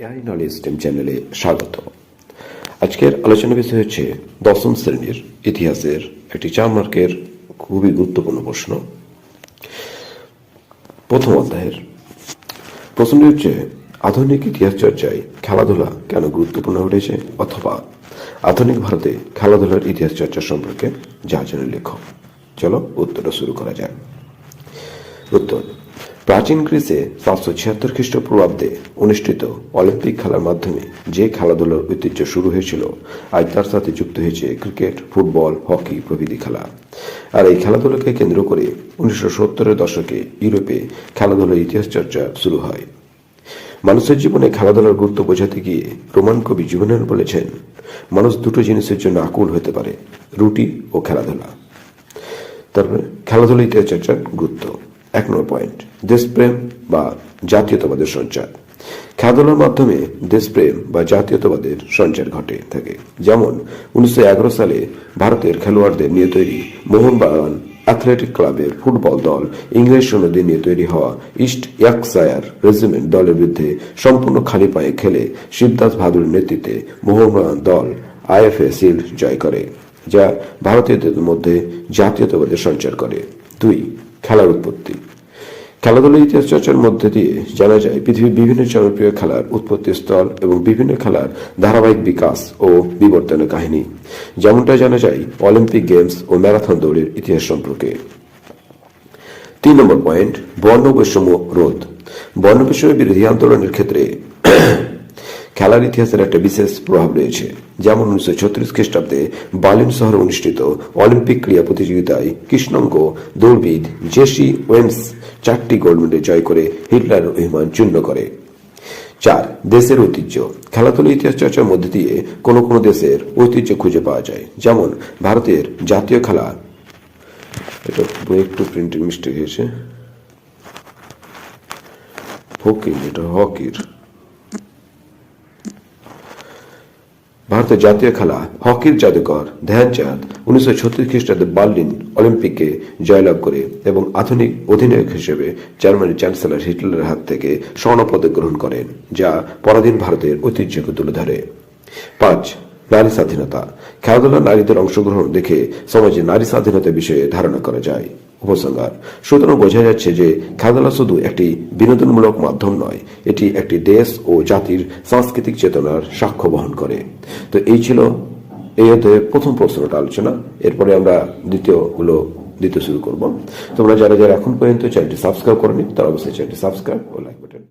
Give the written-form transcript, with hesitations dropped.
AI knowledge stem চ্যানেলে স্বাগত। আজকের আলোচনা বিষয় হচ্ছে দশম শ্রেণীর ইতিহাসের একটি 4 মার্কের খুবই গুরুত্বপূর্ণ প্রশ্ন। প্রথম অধ্যায়ের প্রশ্নটি হচ্ছে, আধুনিক ইতিহাস চর্চায় খেলাধুলা কেন গুরুত্বপূর্ণ উঠেছে, অথবা আধুনিক ভারতে খেলাধুলার ইতিহাস চর্চা সম্পর্কে যা জানেন লেখো। চলো উত্তরটা শুরু করা যাক। উত্তর: প্রাচীন গ্রিসে 776 খ্রিস্টপূর্বাব্দে অনুষ্ঠিত অলিম্পিক খেলার মাধ্যমে যে খেলাধুলার ঐতিহ্য শুরু হয়েছিল, আজ তার সাথে যুক্ত হয়েছে ক্রিকেট, ফুটবল, হকি প্রভৃতি খেলা। আর এই খেলাধুলাকে কেন্দ্র করে 1970-এর দশকে ইউরোপে খেলাধুলার ইতিহাস চর্চা শুরু হয়। মানুষের জীবনে খেলাধুলার গুরুত্ব বোঝাতে গিয়ে রোমান কবি জুভেনাল বলেছেন, মানুষ দুটো জিনিসের জন্য আকুল হতে পারে, রুটি ও খেলাধুলা। তারপরে খেলাধুলা ইতিহাস চর্চার গুরুত্ব। 1 নম্বর পয়েন্ট, দেশপ্রেম বা জাতীয়তাবাদের সঞ্চার। খেলাধুলার মাধ্যমে দেশপ্রেম বা জাতীয়তাবাদের সঞ্চার ঘটে থাকে। যেমন 1911 সালে ভারতের খেলোয়াড়দের নিয়ে তৈরি মোহনবাগান অ্যাথলেটিক ক্লাবের ফুটবল দল ইংরেজ সৈন্যদের নিয়ে তৈরি হওয়া ইস্ট ইয়র্কশায়ার রেজিমেন্ট দলের বিরুদ্ধে সম্পূর্ণ খালি পায়ে খেলে শিবদাস বাহাদুরের নেতৃত্বে মোহনবাগান দল আইএফএ শিল্ড জয় করে, যা ভারতীয়দের মধ্যে জাতীয়তাবাদের সঞ্চার করে। 2. খেলার উৎপত্তি। খেলাধুলার ইতিহাস চর্চার মধ্যে দিয়ে জানা যায় পৃথিবীর বিভিন্ন জনপ্রিয় খেলার উৎপত্তি স্থল এবং বিভিন্ন খেলার ধারাবাহিক বিকাশ ও বিবর্তনের কাহিনী। যেমনটা জানা যায় অলিম্পিক গেমস ও ম্যারাথন দৌড়ের ইতিহাস সম্পর্কে। 3 নম্বর পয়েন্ট, বর্ণ বৈষম্য রোধ। বর্ণ বৈষম্য বিরোধী আন্দোলনের ক্ষেত্রে খেলার ইতিহাসের একটা বিশেষ প্রভাব রয়েছে। যেমন 1936 খ্রিস্টাব্দে বার্লিন শহরে অনুষ্ঠিত অলিম্পিক ক্রীড়া প্রতিযোগিতায় কৃষ্ণাঙ্গ দৌড়বিদ জেসি ওয়েন্স 4টি গোল্ড মেডেল জয় করে হিটলার অভিমান চূর্ণ করে। 4. দেশের ঐতিহ্য। খেলাধুলা ইতিহাস চর্চার মধ্যে দিয়ে কোনো কোনো দেশের ঐতিহ্য খুঁজে পাওয়া যায়। যেমন ভারতের জাতীয় খেলা, এটা একটু প্রিন্টিং মিস্টেক হয়েছে, হকি, এটা হকির। ভারতের জাতীয় খেলা হকির জাদুকর ধ্যানচাঁদ 1936 খ্রিস্টাব্দে বার্লিন অলিম্পিকে জয়লাভ করে এবং আধুনিক অধিনায়ক হিসেবে জার্মানির চ্যান্সেলর হিটলারের হাত থেকে স্বর্ণপদক গ্রহণ করেন, যা পরাধীন ভারতের ঐতিহ্যকে তুলে ধরে। 5. নারী স্বাধীনতা। খেলাধুলার নারীদের অংশগ্রহণ দেখে সমাজে নারী স্বাধীনতার বিষয়ে ধারণা করা যায়। উপসংহার: সুতরাং বোঝা যাচ্ছে যে খেলাধুলা শুধু একটি বিনোদনমূলক মাধ্যম নয়, এটি একটি দেশ ও জাতির সাংস্কৃতিক চেতনার সাক্ষ্য বহন করে। তো এই ছিল এই অধ্যায়ের প্রথম প্রশ্নটা আলোচনা। এরপরে আমরা দ্বিতীয় শুরু করব। তোমরা যারা যারা এখন পর্যন্ত চ্যানেলটি সাবস্ক্রাইব করনি তারা অবশ্যই চ্যানেলটি সাবস্ক্রাইব ও লাইক বাটন